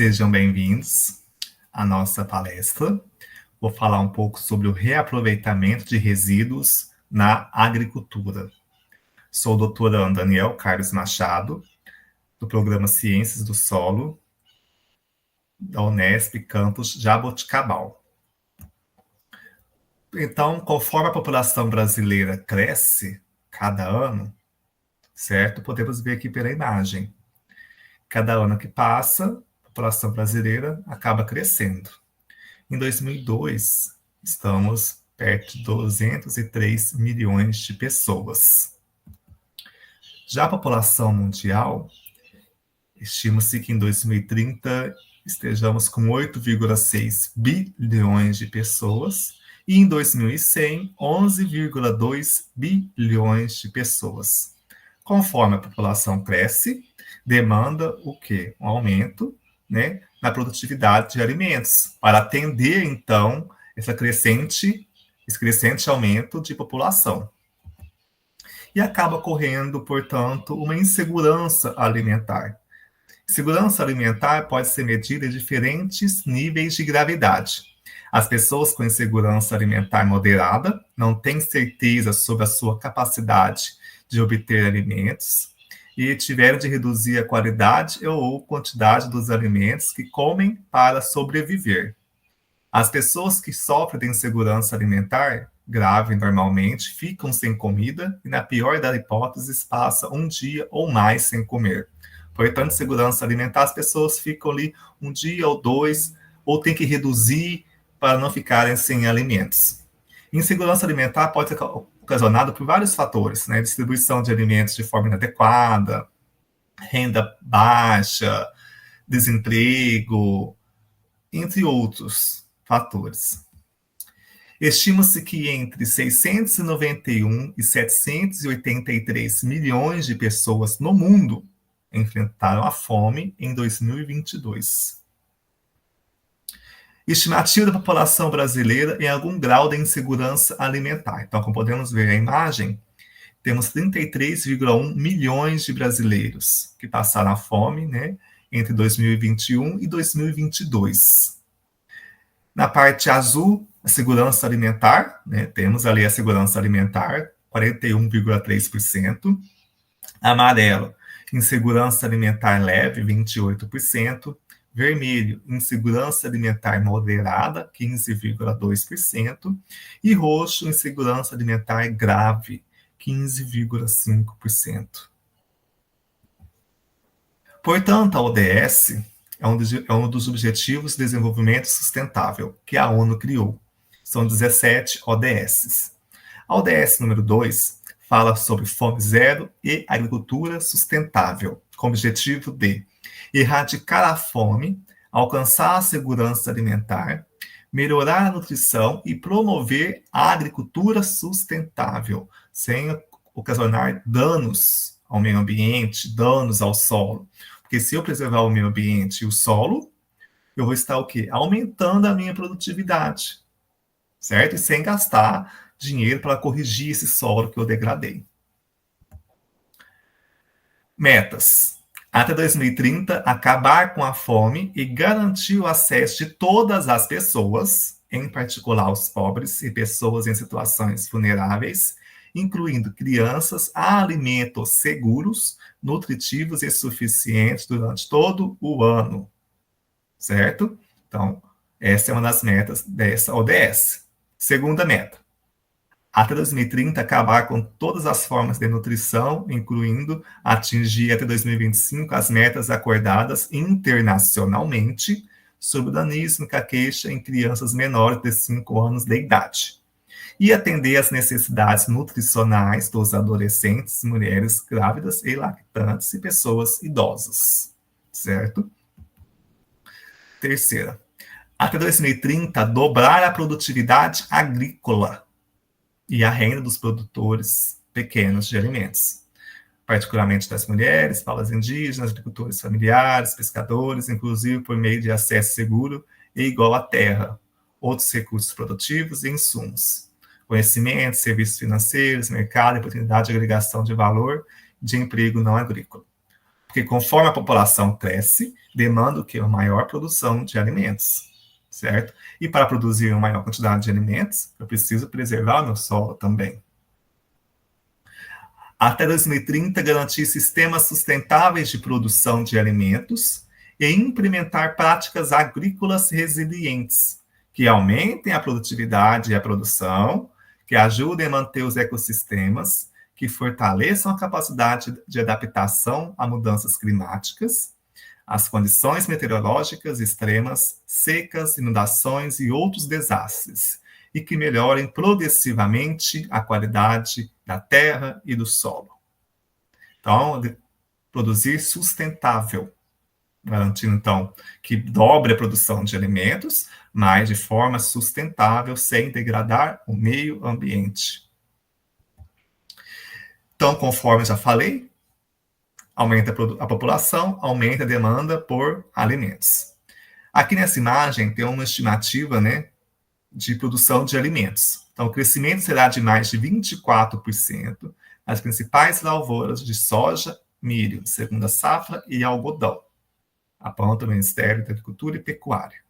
Sejam bem-vindos à nossa palestra. Vou falar um pouco sobre o reaproveitamento de resíduos na agricultura. Sou o doutorando Daniel Carlos Machado, do programa Ciências do Solo, da Unesp Campus Jaboticabal. Então, conforme a população brasileira cresce cada ano, certo? Podemos ver aqui pela imagem. Cada ano que passa, a população brasileira acaba crescendo. Em 2002, estamos perto de 203 milhões de pessoas. Já a população mundial, estima-se que em 2030 estejamos com 8,6 bilhões de pessoas e em 2100, 11,2 bilhões de pessoas. Conforme a população cresce, demanda o quê? Um aumento, né, na produtividade de alimentos, para atender, então, esse crescente aumento de população. E acaba ocorrendo, portanto, uma insegurança alimentar. Segurança alimentar pode ser medida em diferentes níveis de gravidade. As pessoas com insegurança alimentar moderada não têm certeza sobre a sua capacidade de obter alimentos e tiveram de reduzir a qualidade ou quantidade dos alimentos que comem para sobreviver. As pessoas que sofrem de insegurança alimentar grave normalmente ficam sem comida e, na pior das hipóteses, passam um dia ou mais sem comer. Portanto, segurança alimentar, as pessoas ficam ali um dia ou dois, ou tem que reduzir para não ficarem sem alimentos. Insegurança alimentar pode ser ocasionada por vários fatores, né? Distribuição de alimentos de forma inadequada, renda baixa, desemprego, entre outros fatores. Estima-se que entre 691 e 783 milhões de pessoas no mundo enfrentaram a fome em 2022. Estimativa da população brasileira em algum grau de insegurança alimentar. Então, como podemos ver a imagem, temos 33,1 milhões de brasileiros que passaram a fome, né, entre 2021 e 2022. Na parte azul, a segurança alimentar, né, temos ali a segurança alimentar, 41,3%. Amarelo, insegurança alimentar leve, 28%. Vermelho, insegurança alimentar moderada, 15,2%. E roxo, insegurança alimentar grave, 15,5%. Portanto, a ODS é um dos Objetivos de Desenvolvimento Sustentável que a ONU criou. São 17 ODS. A ODS número 2 fala sobre fome zero e agricultura sustentável, com o objetivo de erradicar a fome, alcançar a segurança alimentar, melhorar a nutrição e promover a agricultura sustentável, sem ocasionar danos ao meio ambiente, danos ao solo. Porque se eu preservar o meio ambiente e o solo, eu vou estar o quê? Aumentando a minha produtividade, certo? E sem gastar dinheiro para corrigir esse solo que eu degradei. Metas. Até 2030, acabar com a fome e garantir o acesso de todas as pessoas, em particular os pobres e pessoas em situações vulneráveis, incluindo crianças, a alimentos seguros, nutritivos e suficientes durante todo o ano. Certo? Então, essa é uma das metas dessa ODS. Segunda meta. Até 2030, acabar com todas as formas de nutrição, incluindo atingir até 2025 as metas acordadas internacionalmente sobre o danismo e a queixa em crianças menores de 5 anos de idade. E atender às necessidades nutricionais dos adolescentes, mulheres grávidas e lactantes e pessoas idosas. Certo? Terceira. Até 2030, dobrar a produtividade agrícola e a renda dos produtores pequenos de alimentos, particularmente das mulheres, povos indígenas, agricultores familiares, pescadores, inclusive por meio de acesso seguro e igual à terra, outros recursos produtivos e insumos, conhecimento, serviços financeiros, mercado e oportunidade de agregação de valor de emprego não agrícola. Porque conforme a população cresce, demanda o quê? Uma maior produção de alimentos, certo? E para produzir uma maior quantidade de alimentos, eu preciso preservar o meu solo também. Até 2030, garantir sistemas sustentáveis de produção de alimentos e implementar práticas agrícolas resilientes, que aumentem a produtividade e a produção, que ajudem a manter os ecossistemas, que fortaleçam a capacidade de adaptação a mudanças climáticas, as condições meteorológicas extremas, secas, inundações e outros desastres, e que melhorem progressivamente a qualidade da terra e do solo. Então, produzir sustentável, garantindo, então, que dobre a produção de alimentos, mas de forma sustentável, sem degradar o meio ambiente. Então, conforme já falei, aumenta a população, aumenta a demanda por alimentos. Aqui nessa imagem tem uma estimativa, né, de produção de alimentos. Então, o crescimento será de mais de 24% nas principais lavouras de soja, milho, segunda safra e algodão, aponta o Ministério da Agricultura e Pecuária.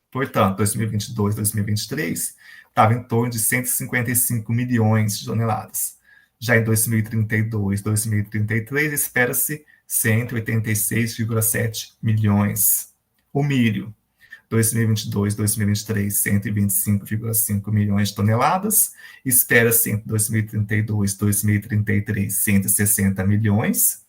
Portanto, 2022, 2023, estava em torno de 155 milhões de toneladas. Já em 2032, 2033, espera-se 186,7 milhões. O milho, 2022, 2023, 125,5 milhões de toneladas. Espera-se em 2032, 2033, 160 milhões.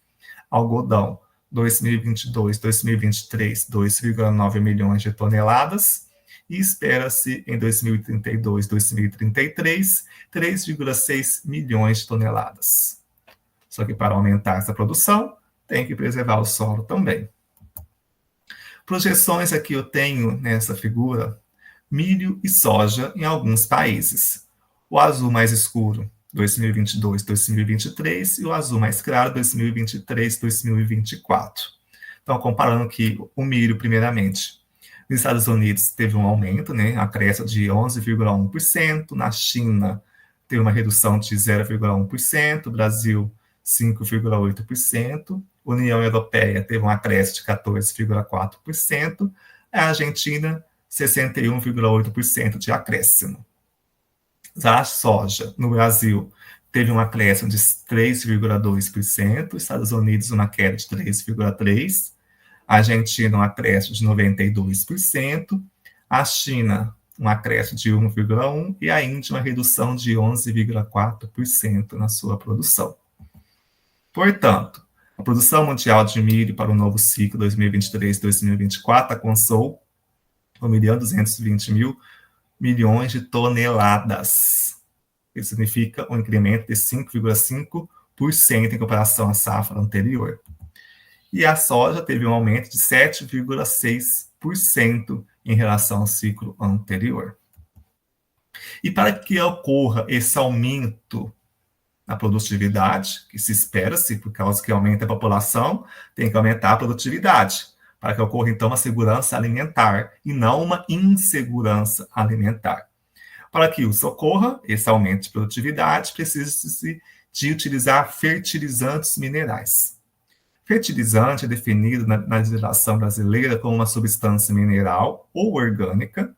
Algodão, 2022, 2023, 2,9 milhões de toneladas. E espera-se em 2032, 2033, 3,6 milhões de toneladas. Só que para aumentar essa produção, tem que preservar o solo também. Projeções aqui eu tenho nessa figura, milho e soja em alguns países. O azul mais escuro, 2022, 2023, e o azul mais claro, 2023, 2024. Então, comparando aqui o milho, primeiramente. Nos Estados Unidos teve um aumento, né, acréscimo de 11,1%, na China teve uma redução de 0,1%, Brasil 5,8%, União Europeia teve um acréscimo de 14,4%, a Argentina 61,8% de acréscimo. Já a soja, no Brasil, teve um acréscimo de 3,2%, Estados Unidos uma queda de 3,3%, a Argentina um acréscimo de 92%, a China um acréscimo de 1,1% e a Índia uma redução de 11,4% na sua produção. Portanto, a produção mundial de milho para o novo ciclo 2023-2024 alcançou 1.220 milhões de toneladas. Isso significa um incremento de 5,5% em comparação à safra anterior. E a soja teve um aumento de 7,6% em relação ao ciclo anterior. E para que ocorra esse aumento na produtividade, que se espera-se, por causa que aumenta a população, tem que aumentar a produtividade, para que ocorra, então, uma segurança alimentar e não uma insegurança alimentar. Para que isso ocorra, esse aumento de produtividade, precisa-se de utilizar fertilizantes minerais. Fertilizante é definido na legislação brasileira como uma substância mineral ou orgânica,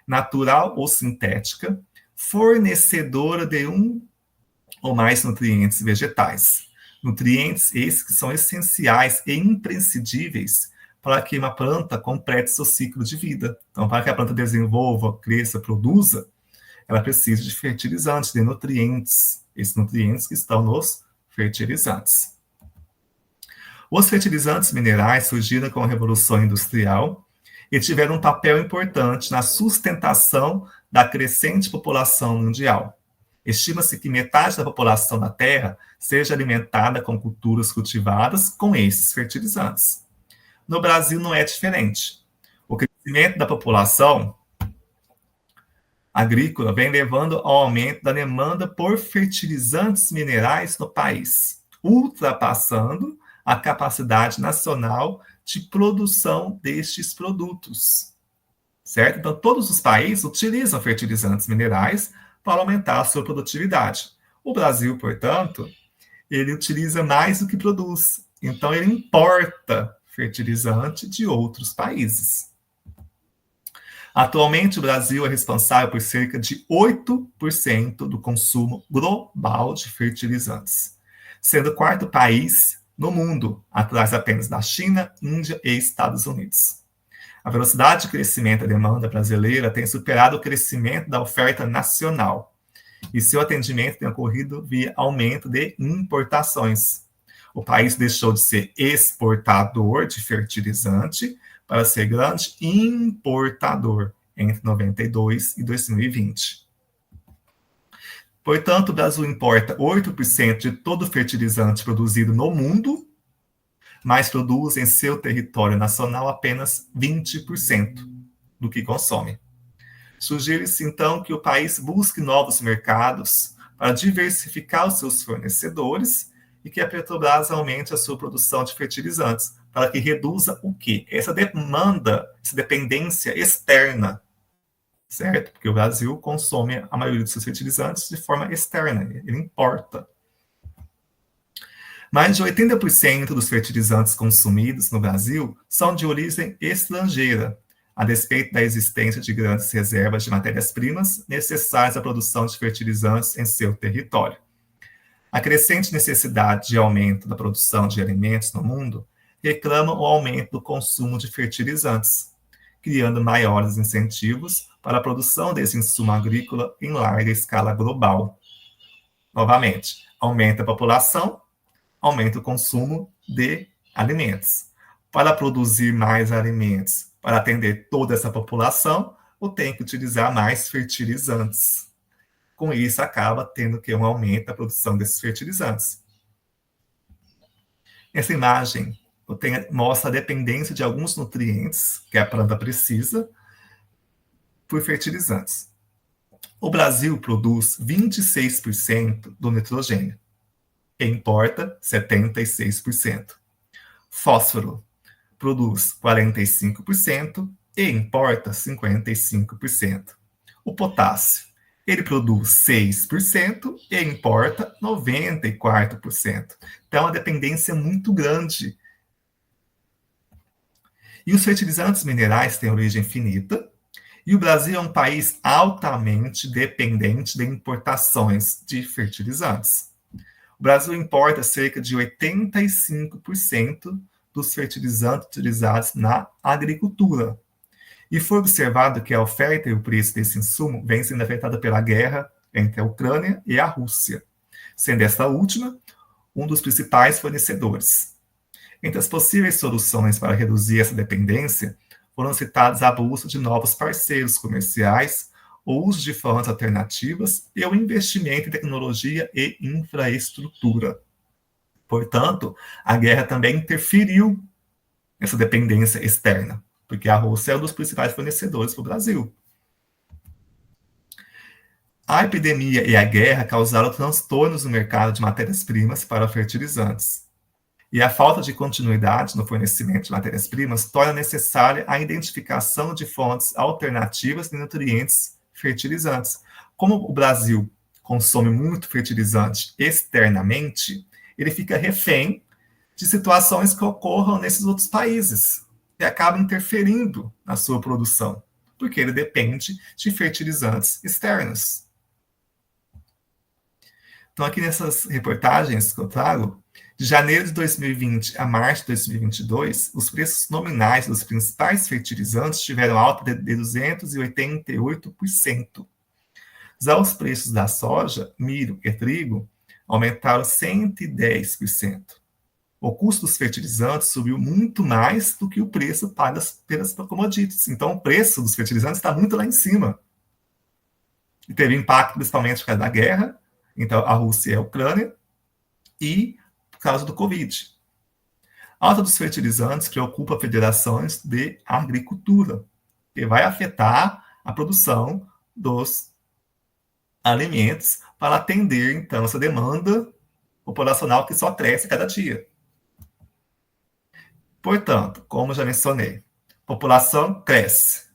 natural ou sintética, fornecedora de um ou mais nutrientes vegetais. Nutrientes esses que são essenciais e imprescindíveis para que uma planta complete seu ciclo de vida. Então, para que a planta desenvolva, cresça, produza, ela precisa de fertilizantes, de nutrientes. Esses nutrientes que estão nos fertilizantes. Os fertilizantes minerais surgiram com a Revolução Industrial e tiveram um papel importante na sustentação da crescente população mundial. Estima-se que metade da população da Terra seja alimentada com culturas cultivadas com esses fertilizantes. No Brasil não é diferente. O crescimento da população agrícola vem levando ao aumento da demanda por fertilizantes minerais no país, ultrapassando a capacidade nacional de produção destes produtos. Certo? Então, todos os países utilizam fertilizantes minerais para aumentar a sua produtividade. O Brasil, portanto, ele utiliza mais do que produz. Então, ele importa fertilizante de outros países. Atualmente, o Brasil é responsável por cerca de 8% do consumo global de fertilizantes, sendo o quarto país no mundo, atrás apenas da China, Índia e Estados Unidos. A velocidade de crescimento da demanda brasileira tem superado o crescimento da oferta nacional, e seu atendimento tem ocorrido via aumento de importações. O país deixou de ser exportador de fertilizante para ser grande importador entre 92 e 2020. Portanto, o Brasil importa 8% de todo o fertilizante produzido no mundo, mas produz em seu território nacional apenas 20% do que consome. Sugere-se, então, que o país busque novos mercados para diversificar os seus fornecedores e que a Petrobras aumente a sua produção de fertilizantes, para que reduza o quê? Essa demanda, essa dependência externa, certo? Porque o Brasil consome a maioria dos seus fertilizantes de forma externa, ele importa. Mais de 80% dos fertilizantes consumidos no Brasil são de origem estrangeira, a despeito da existência de grandes reservas de matérias-primas necessárias à produção de fertilizantes em seu território. A crescente necessidade de aumento da produção de alimentos no mundo reclama o aumento do consumo de fertilizantes, criando maiores incentivos para a produção desse insumo agrícola em larga escala global. Novamente, aumenta a população, aumenta o consumo de alimentos. Para produzir mais alimentos, para atender toda essa população, eu tenho que utilizar mais fertilizantes. Com isso, acaba tendo que um aumento da produção desses fertilizantes. Essa imagem mostra a dependência de alguns nutrientes que a planta precisa por fertilizantes. O Brasil produz 26% do nitrogênio e importa 76%. Fósforo produz 45% e importa 55%. O potássio, ele produz 6% e importa 94%. Então, é uma dependência muito grande. E os fertilizantes minerais têm origem finita, e o Brasil é um país altamente dependente de importações de fertilizantes. O Brasil importa cerca de 85% dos fertilizantes utilizados na agricultura. E foi observado que a oferta e o preço desse insumo vem sendo afetada pela guerra entre a Ucrânia e a Rússia, sendo esta última um dos principais fornecedores. Entre as possíveis soluções para reduzir essa dependência, foram citados a busca de novos parceiros comerciais, o uso de fontes alternativas e o investimento em tecnologia e infraestrutura. Portanto, a guerra também interferiu nessa dependência externa, porque a Rússia é um dos principais fornecedores para o Brasil. A epidemia e a guerra causaram transtornos no mercado de matérias-primas para fertilizantes. E a falta de continuidade no fornecimento de matérias-primas torna necessária a identificação de fontes alternativas de nutrientes fertilizantes. Como o Brasil consome muito fertilizante externamente, ele fica refém de situações que ocorram nesses outros países e acaba interferindo na sua produção, porque ele depende de fertilizantes externos. Então, aqui nessas reportagens que eu trago, de janeiro de 2020 a março de 2022, os preços nominais dos principais fertilizantes tiveram alta de 288%. Já os preços da soja, milho e trigo aumentaram 110%. O custo dos fertilizantes subiu muito mais do que o preço pago pelas commodities. Então, o preço dos fertilizantes está muito lá em cima. E teve impacto principalmente por causa da guerra, então a Rússia e a Ucrânia, e por causa do Covid. A alta dos fertilizantes preocupa federações de agricultura, que vai afetar a produção dos alimentos para atender, então, essa demanda populacional que só cresce cada dia. Portanto, como já mencionei, população cresce.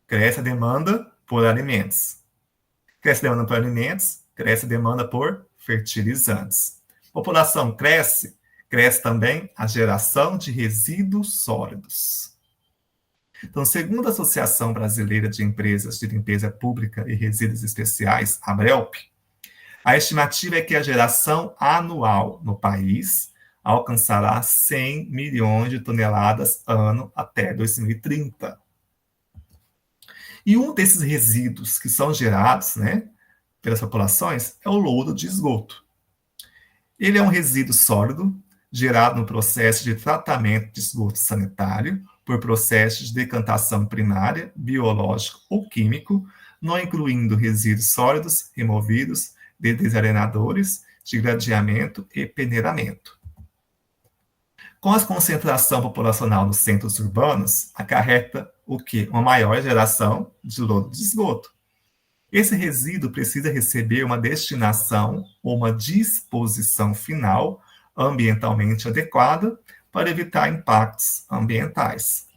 Cresce a demanda por alimentos. Cresce a demanda por alimentos, cresce a demanda por fertilizantes. População cresce, Cresce também a geração de resíduos sólidos. Então, segundo a Associação Brasileira de Empresas de Limpeza Pública e Resíduos Especiais, ABRELP, a estimativa é que a geração anual no país alcançará 100 milhões de toneladas ano até 2030. E um desses resíduos que são gerados, né, pelas populações é o lodo de esgoto. Ele é um resíduo sólido gerado no processo de tratamento de esgoto sanitário por processo de decantação primária, biológico ou químico, não incluindo resíduos sólidos removidos de desarenadores, de gradeamento e peneiramento. Com a concentração populacional nos centros urbanos, acarreta o quê? Uma maior geração de lodo de esgoto. Esse resíduo precisa receber uma destinação ou uma disposição final ambientalmente adequada para evitar impactos ambientais.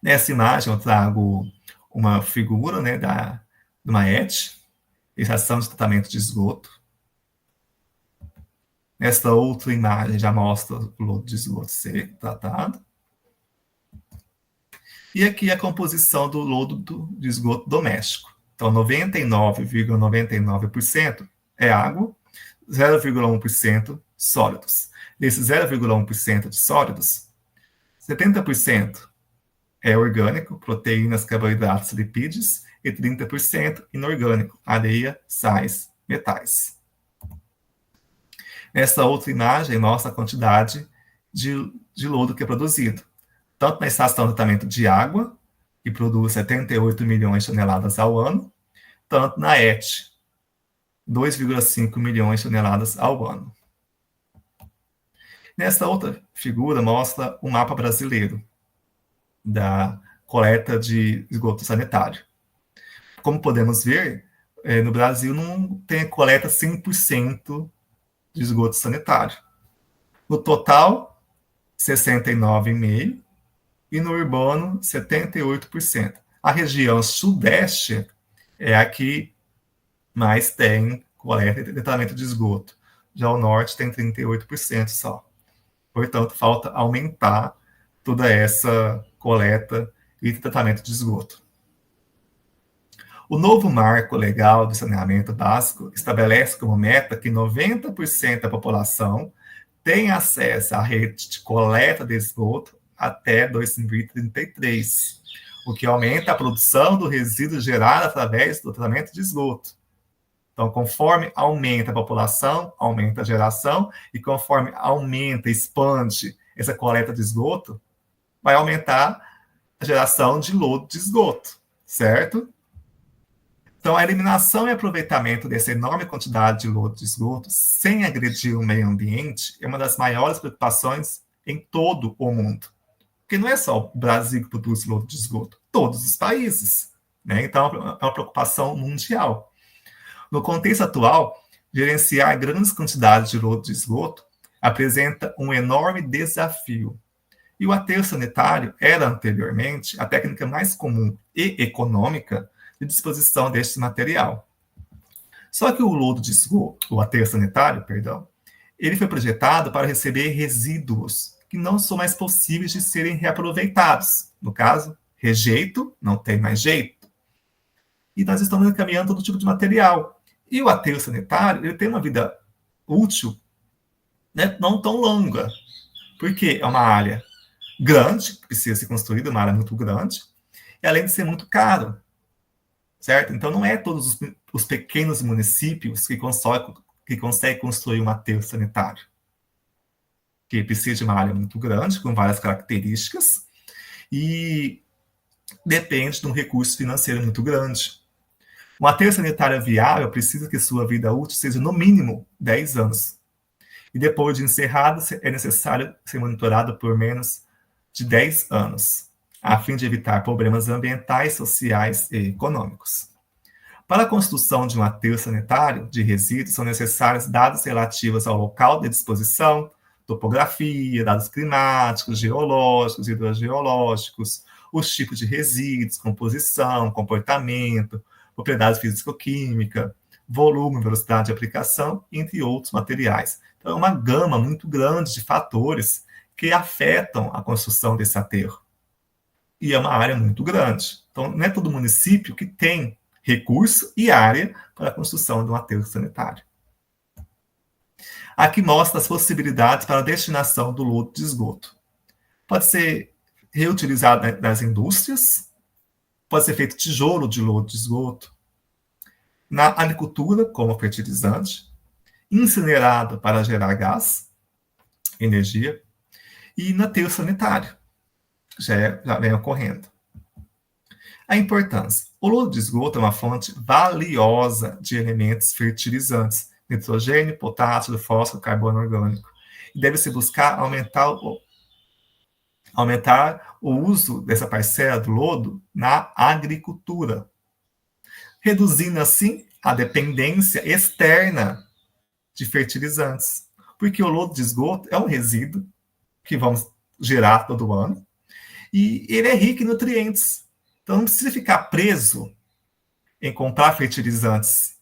Nessa imagem eu trago uma figura, né, de uma ET, estação de tratamento de esgoto. Nesta outra imagem já mostra o lodo de esgoto seco tratado. E aqui a composição do lodo de esgoto doméstico. Então, 99,99% é água, 0,1% sólidos. Desses 0,1% de sólidos, 70% é orgânico, proteínas, carboidratos, lipídios, e 30% inorgânico, areia, sais, metais. Essa outra imagem mostra a quantidade de lodo que é produzido, tanto na estação de tratamento de água, que produz 78 milhões de toneladas ao ano, tanto na ET, 2,5 milhões de toneladas ao ano. Nessa outra figura mostra um mapa brasileiro da coleta de esgoto sanitário. Como podemos ver, no Brasil não tem coleta 100% de esgoto sanitário. No total, 69,5%, e no urbano, 78%. A região sudeste é a que mais tem coleta e tratamento de esgoto. Já o norte tem 38% só. Portanto, falta aumentar toda essa coleta e tratamento de esgoto. O novo marco legal do saneamento básico estabelece como meta que 90% da população tenha acesso à rede de coleta de esgoto até 2033, o que aumenta a produção do resíduo gerado através do tratamento de esgoto. Então, conforme aumenta a população, aumenta a geração, e conforme aumenta, expande essa coleta de esgoto, vai aumentar a geração de lodo de esgoto, certo? Então, a eliminação e aproveitamento dessa enorme quantidade de lodo de esgoto, sem agredir o meio ambiente, é uma das maiores preocupações em todo o mundo. Porque não é só o Brasil que produz lodo de esgoto, todos os países, né? Então, é uma preocupação mundial. No contexto atual, gerenciar grandes quantidades de lodo de esgoto apresenta um enorme desafio. E o aterro sanitário era, anteriormente, a técnica mais comum e econômica de disposição deste material. Só que o lodo de esgoto, o aterro sanitário, perdão, ele foi projetado para receber resíduos que não são mais possíveis de serem reaproveitados. No caso, rejeito, não tem mais jeito. E nós estamos encaminhando todo tipo de material. E o aterro sanitário, ele tem uma vida útil, né, não tão longa, porque é uma área grande, que precisa ser construída, uma área muito grande, e além de ser muito caro, certo? Então, não é todos os pequenos municípios que conseguem construir um aterro sanitário, que precisa de uma área muito grande, com várias características, e depende de um recurso financeiro muito grande. Um aterro sanitário viável precisa que sua vida útil seja no mínimo 10 anos. E depois de encerrado, é necessário ser monitorado por menos de 10 anos, a fim de evitar problemas ambientais, sociais e econômicos. Para a construção de um aterro sanitário de resíduos, são necessários dados relativos ao local de disposição, topografia, dados climáticos, geológicos, hidrogeológicos, os tipos de resíduos, composição, comportamento, propriedades físico-química, volume, velocidade de aplicação, entre outros materiais. Então, é uma gama muito grande de fatores que afetam a construção desse aterro. E é uma área muito grande. Então, não é todo município que tem recurso e área para a construção de um aterro sanitário. Aqui mostra as possibilidades para a destinação do lodo de esgoto. Pode ser reutilizado nas indústrias, pode ser feito tijolo de lodo de esgoto, na agricultura, como fertilizante, incinerado para gerar gás, energia, e no aterro sanitário, já vem ocorrendo. A importância. O lodo de esgoto é uma fonte valiosa de elementos fertilizantes, nitrogênio, potássio, fósforo, carbono orgânico. E deve-se buscar aumentar o uso dessa parcela do lodo na agricultura, reduzindo assim a dependência externa de fertilizantes. Porque o lodo de esgoto é um resíduo que vamos gerar todo ano e ele é rico em nutrientes. Então não precisa ficar preso em comprar fertilizantes,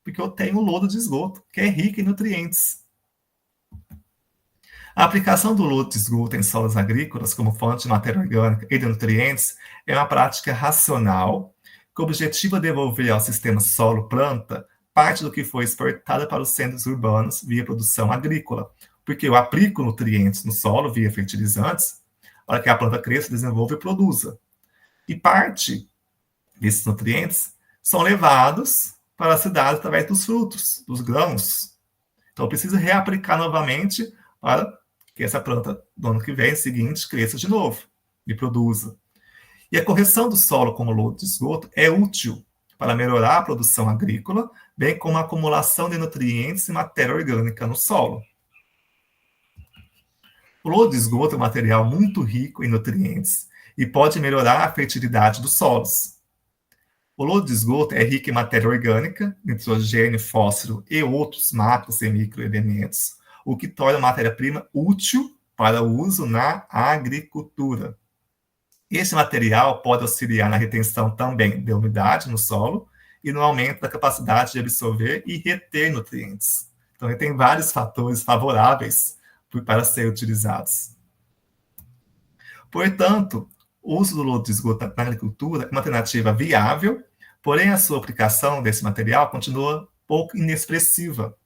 porque eu tenho o lodo de esgoto, que é rico em nutrientes. A aplicação do lodo de esgoto em solos agrícolas como fonte de matéria orgânica e de nutrientes é uma prática racional que objetiva devolver ao sistema solo-planta parte do que foi exportado para os centros urbanos via produção agrícola, porque eu aplico nutrientes no solo via fertilizantes para que a planta cresça, desenvolva e produza. E parte desses nutrientes são levados para a cidade através dos frutos, dos grãos. Então, eu preciso reaplicar novamente para que essa planta, no ano que vem, seguinte, cresça de novo e produza. E a correção do solo com o lodo de esgoto é útil para melhorar a produção agrícola, bem como a acumulação de nutrientes e matéria orgânica no solo. O lodo de esgoto é um material muito rico em nutrientes e pode melhorar a fertilidade dos solos. O lodo de esgoto é rico em matéria orgânica, nitrogênio, fósforo e outros macros e microelementos, o que torna a matéria-prima útil para o uso na agricultura. Esse material pode auxiliar na retenção também da umidade no solo e no aumento da capacidade de absorver e reter nutrientes. Então, ele tem vários fatores favoráveis para serem utilizados. Portanto, o uso do lodo de esgoto na agricultura é uma alternativa viável, porém a sua aplicação desse material continua pouco inexpressiva,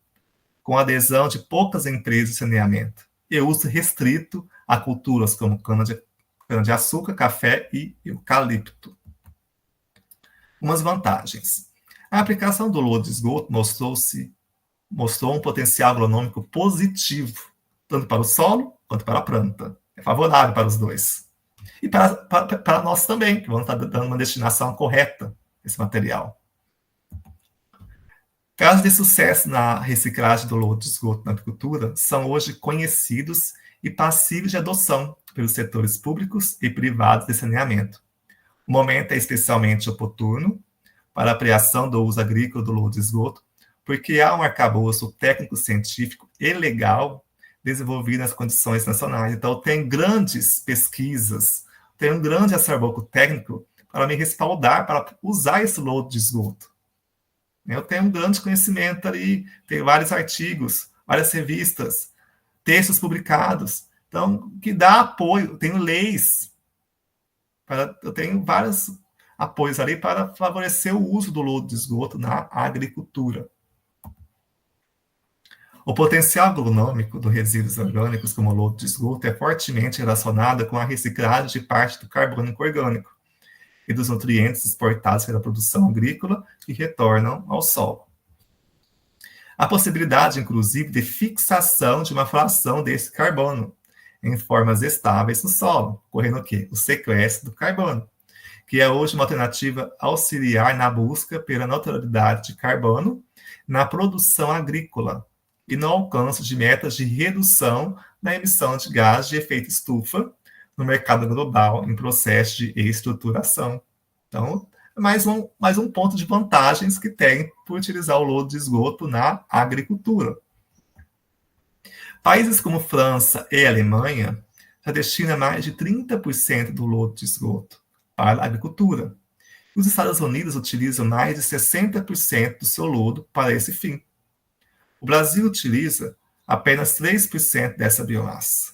com a adesão de poucas empresas de saneamento e uso restrito a culturas como cana-de-açúcar, café e eucalipto. Umas vantagens. A aplicação do lodo de esgoto mostrou um potencial agronômico positivo, tanto para o solo quanto para a planta. É favorável para os dois. E para nós também, que vamos estar dando uma destinação correta esse material. Casos de sucesso na reciclagem do lodo de esgoto na agricultura são hoje conhecidos e passíveis de adoção pelos setores públicos e privados de saneamento. O momento é especialmente oportuno para a ampliação do uso agrícola do lodo de esgoto, porque há um arcabouço técnico-científico e legal desenvolvido nas condições nacionais. Então, tem grandes pesquisas, tem um grande acervo técnico para me respaldar, para usar esse lodo de esgoto. Eu tenho um grande conhecimento ali, tenho vários artigos, várias revistas, textos publicados, então, que dá apoio, tenho leis, eu tenho vários apoios ali para favorecer o uso do lodo de esgoto na agricultura. O potencial agronômico dos resíduos orgânicos, como o lodo de esgoto, é fortemente relacionado com a reciclagem de parte do carbono orgânico e dos nutrientes exportados pela produção agrícola que retornam ao solo. A possibilidade, inclusive, de fixação de uma fração desse carbono em formas estáveis no solo, ocorrendo o quê? O sequestro do carbono, que é hoje uma alternativa auxiliar na busca pela neutralidade de carbono na produção agrícola e no alcance de metas de redução na emissão de gás de efeito estufa no mercado global em processo de estruturação. Então, mais um ponto de vantagens que tem por utilizar o lodo de esgoto na agricultura. Países como França e Alemanha já destinam mais de 30% do lodo de esgoto para a agricultura. Os Estados Unidos utilizam mais de 60% do seu lodo para esse fim. O Brasil utiliza apenas 3% dessa biomassa.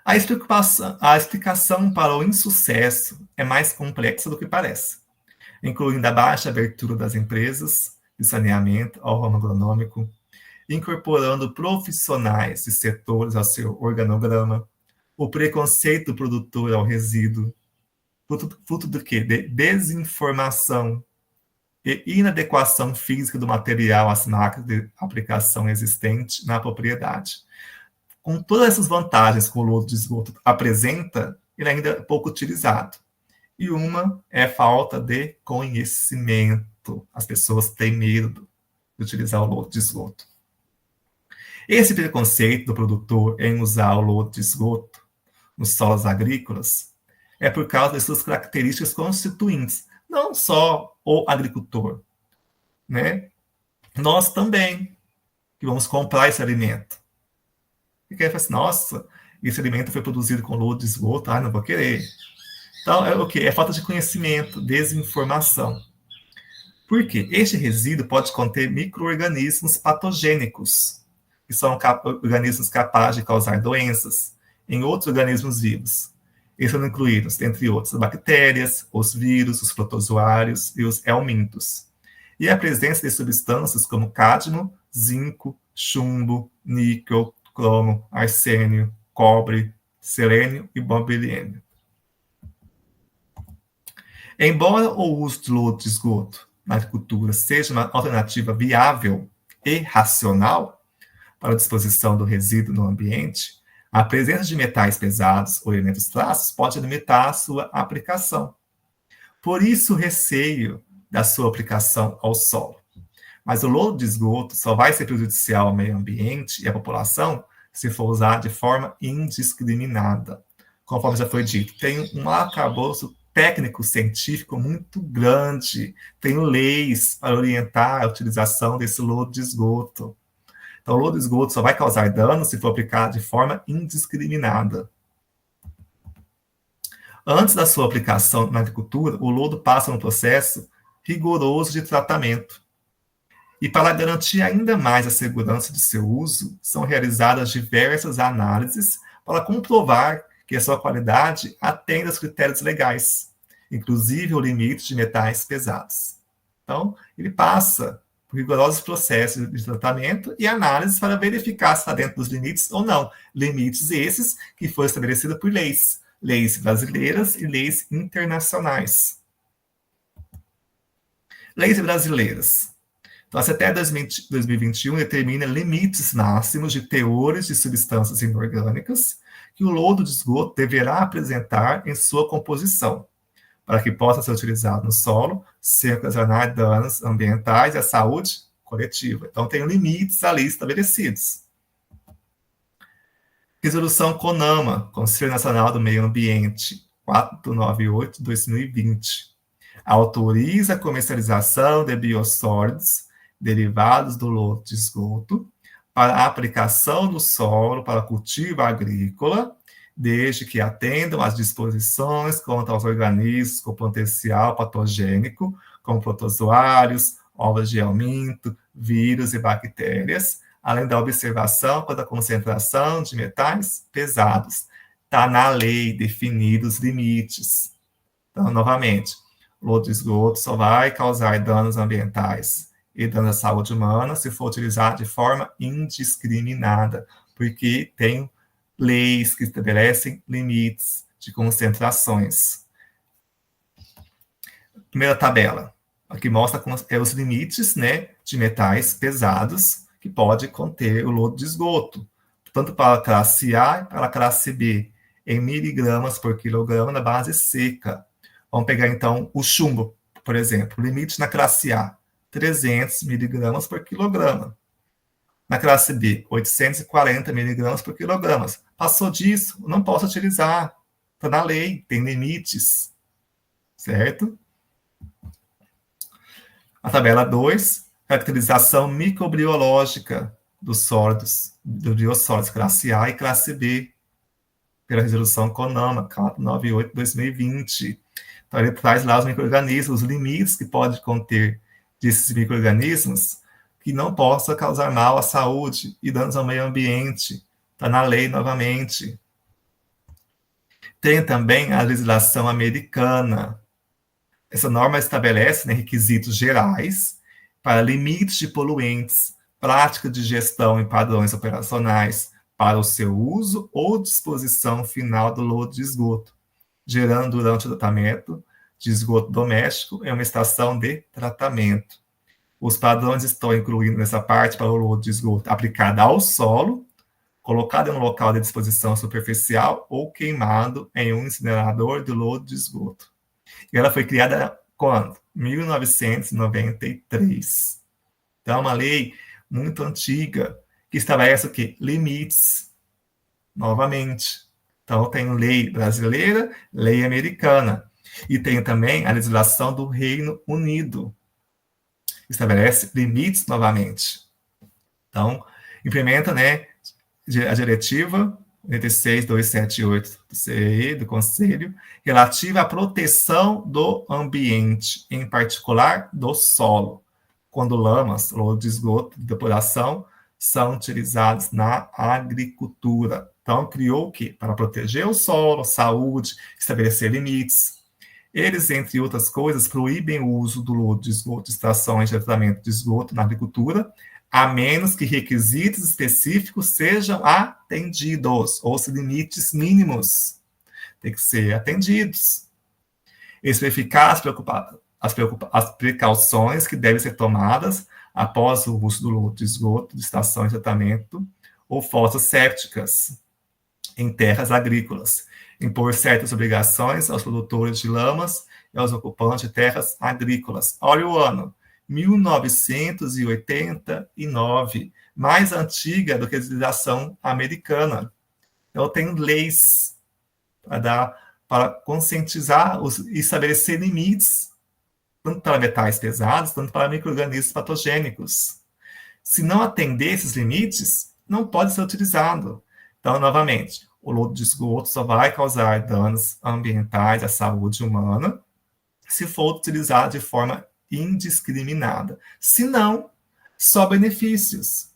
A explicação para o insucesso é mais complexa do que parece, incluindo a baixa abertura das empresas de saneamento ao ramo agronômico, incorporando profissionais de setores ao seu organograma, o preconceito do produtor ao resíduo, fruto do quê? De desinformação e inadequação física do material às máquinas de aplicação existente na propriedade. Com todas essas vantagens que o lodo de esgoto apresenta, ele ainda é pouco utilizado. E uma é a falta de conhecimento. As pessoas têm medo de utilizar o lodo de esgoto. Esse preconceito do produtor em usar o lodo de esgoto nos solos agrícolas é por causa das suas características constituintes. Não só o agricultor, né? Nós também, que vamos comprar esse alimento. E quer falar assim, nossa, esse alimento foi produzido com lodo de esgoto, não vou querer. Então, é o quê? É falta de conhecimento, desinformação. Por quê? Este resíduo pode conter micro-organismos patogênicos, que são organismos capazes de causar doenças em outros organismos vivos. Eles são incluídos, entre outros, as bactérias, os vírus, os protozoários e os helmintos. E a presença de substâncias como cádmio, zinco, chumbo, níquel, cromo, arsênio, cobre, selênio e bomberiênio. Embora o uso de lodo de esgoto na agricultura seja uma alternativa viável e racional para a disposição do resíduo no ambiente, a presença de metais pesados ou elementos traços pode limitar a sua aplicação. Por isso, o receio da sua aplicação ao solo. Mas o lodo de esgoto só vai ser prejudicial ao meio ambiente e à população se for usado de forma indiscriminada. Conforme já foi dito, tem um arcabouço técnico-científico muito grande, tem leis para orientar a utilização desse lodo de esgoto. Então, o lodo de esgoto só vai causar dano se for aplicado de forma indiscriminada. Antes da sua aplicação na agricultura, o lodo passa um processo rigoroso de tratamento. E para garantir ainda mais a segurança de seu uso, são realizadas diversas análises para comprovar que a sua qualidade atende aos critérios legais, inclusive o limite de metais pesados. Então, ele passa por rigorosos processos de tratamento e análises para verificar se está dentro dos limites ou não. Limites esses que foram estabelecidos por leis brasileiras e leis internacionais. Leis brasileiras. Então, até 2021 determina limites máximos de teores de substâncias inorgânicas que o lodo de esgoto deverá apresentar em sua composição, para que possa ser utilizado no solo sem ocasionar danos ambientais e à saúde coletiva. Então, tem limites ali estabelecidos. Resolução CONAMA, Conselho Nacional do Meio Ambiente, 498/2020, autoriza a comercialização de biossólidos derivados do lodo de esgoto para aplicação no solo para cultivo agrícola, desde que atendam às disposições contra os organismos com potencial patogênico, como protozoários, ovos de helminto, vírus e bactérias, além da observação quanto à concentração de metais pesados. Está na lei definidos os limites. Então, novamente, o lodo de esgoto só vai causar danos ambientais e danos à saúde humana se for utilizado de forma indiscriminada, porque tem leis que estabelecem limites de concentrações. Primeira tabela, aqui mostra os limites, né, de metais pesados que pode conter o lodo de esgoto, tanto para a classe A e para a classe B, em miligramas por quilograma na base seca. Vamos pegar, então, o chumbo, por exemplo. Limite na classe A, 300 miligramas por quilograma. Na classe B, 840 miligramas por quilograma. Passou disso, não posso utilizar. Está na lei, tem limites. Certo? A tabela 2, caracterização microbiológica dos sólidos, dos biossólidos classe A e classe B, pela resolução CONAMA, 498/2020. Então, ele traz lá os micro-organismos, os limites que pode conter desses micro-organismos que não possa causar mal à saúde e danos ao meio ambiente. Está na lei novamente. Tem também a legislação americana. Essa norma estabelece, né, requisitos gerais para limites de poluentes, prática de gestão e padrões operacionais para o seu uso ou disposição final do lodo de esgoto, gerando durante o tratamento de esgoto doméstico em uma estação de tratamento. Os padrões estão incluindo nessa parte para o lodo de esgoto aplicado ao solo, colocado em um local de disposição superficial ou queimado em um incinerador de lodo de esgoto. E ela foi criada quando? 1993. Então, é uma lei muito antiga que estabelece o quê? Limites, novamente. Então, tem lei brasileira, lei americana. E tem também a legislação do Reino Unido, que estabelece limites novamente. Então, implementa, né, a diretiva 86278 do CEE, do Conselho, relativa à proteção do ambiente, em particular do solo, quando lamas ou de esgoto de depuração são utilizados na agricultura. Então, criou o quê? Para proteger o solo, saúde, estabelecer limites. Eles, entre outras coisas, proíbem o uso do lodo de esgoto, extrações de tratamento de esgoto na agricultura, a menos que requisitos específicos sejam atendidos, ou se limites mínimos têm que ser atendidos. Eles verificar as precauções que devem ser tomadas após o uso do lodo de esgoto, de estações de tratamento ou fossas sépticas em terras agrícolas, impor certas obrigações aos produtores de lamas e aos ocupantes de terras agrícolas. Olha o ano, 1989, mais antiga do que a legislação americana. Então, tem leis para conscientizar e estabelecer limites, tanto para metais pesados, tanto para micro-organismos patogênicos. Se não atender esses limites, não pode ser utilizado. Então, novamente, o lodo de esgoto só vai causar danos ambientais à saúde humana se for utilizado de forma indiscriminada. Se não, só benefícios.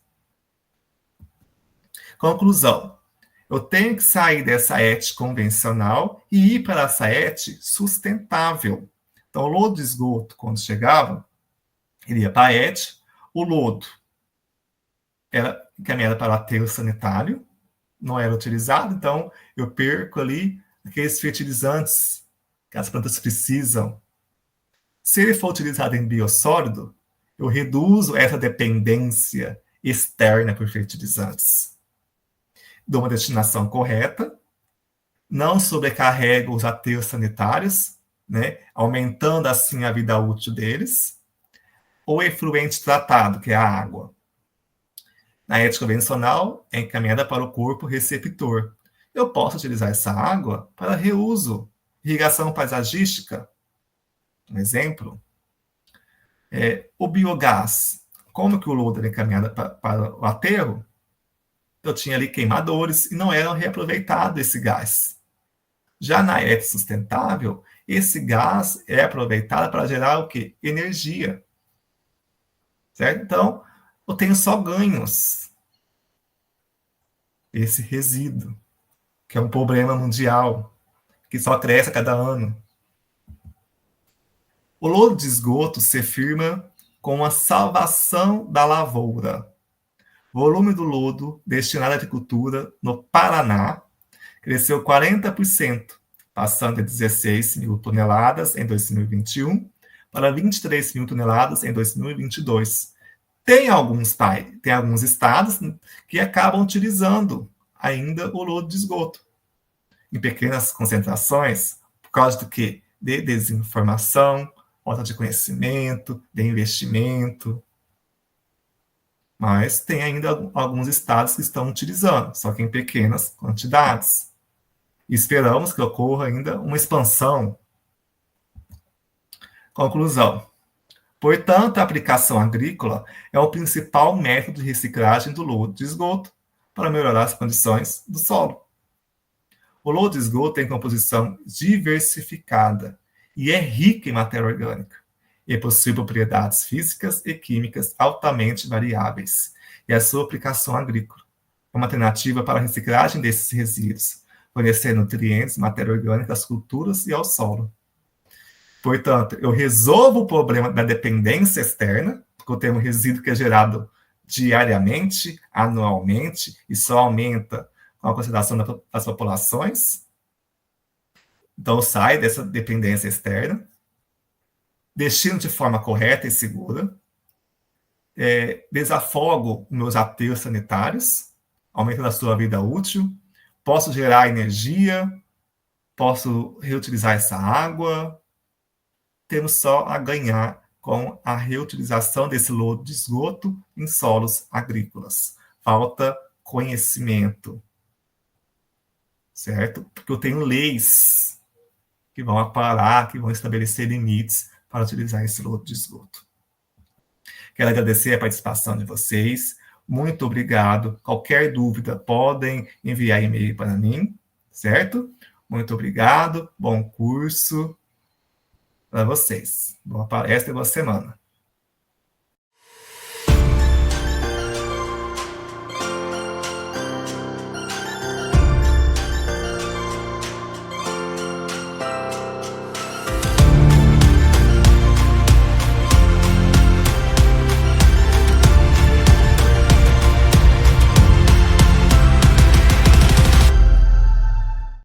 Conclusão. Eu tenho que sair dessa ética convencional e ir para essa ética sustentável. Então, o lodo de esgoto, quando chegava, iria para a ética. O lodo era encaminhado para o aterro sanitário, não era utilizado, então eu perco ali aqueles fertilizantes que as plantas precisam. Se ele for utilizado em biossólido, eu reduzo essa dependência externa por fertilizantes. Dou uma destinação correta, não sobrecarrego os aterros sanitários, né, aumentando assim a vida útil deles. O efluente tratado, que é a água, na ética convencional, é encaminhada para o corpo receptor. Eu posso utilizar essa água para reuso, irrigação paisagística, um exemplo. O biogás, como que o lodo era encaminhado para o aterro? Eu tinha ali queimadores e não era reaproveitado esse gás. Já na ética sustentável, esse gás é aproveitado para gerar o quê? Energia. Certo? Então, eu tenho só ganhos. Esse resíduo, que é um problema mundial, que só cresce a cada ano. O lodo de esgoto se firma com a salvação da lavoura. O volume do lodo destinado à agricultura no Paraná cresceu 40%, passando de 16 mil toneladas em 2021 para 23 mil toneladas em 2022. Tem alguns estados que acabam utilizando ainda o lodo de esgoto em pequenas concentrações, por causa do quê? De desinformação, falta de conhecimento, de investimento. Mas tem ainda alguns estados que estão utilizando, só que em pequenas quantidades. E esperamos que ocorra ainda uma expansão. Conclusão. Portanto, a aplicação agrícola é o principal método de reciclagem do lodo de esgoto para melhorar as condições do solo. O lodo de esgoto tem composição diversificada e é rica em matéria orgânica, e possui propriedades físicas e químicas altamente variáveis, e a sua aplicação agrícola é uma alternativa para a reciclagem desses resíduos, fornecer nutrientes, matéria orgânica às culturas e ao solo. Portanto, eu resolvo o problema da dependência externa, porque eu tenho um resíduo que é gerado diariamente, anualmente, e só aumenta com a concentração das populações. Então, eu saio dessa dependência externa, destino de forma correta e segura, desafogo meus aterros sanitários, aumentando a sua vida útil, posso gerar energia, posso reutilizar essa água, temos só a ganhar com a reutilização desse lodo de esgoto em solos agrícolas. Falta conhecimento, certo? Porque eu tenho leis que vão aparar, que vão estabelecer limites para utilizar esse lodo de esgoto. Quero agradecer a participação de vocês. Muito obrigado. Qualquer dúvida, podem enviar e-mail para mim, certo? Muito obrigado. Bom curso para vocês. Boa palestra e boa semana.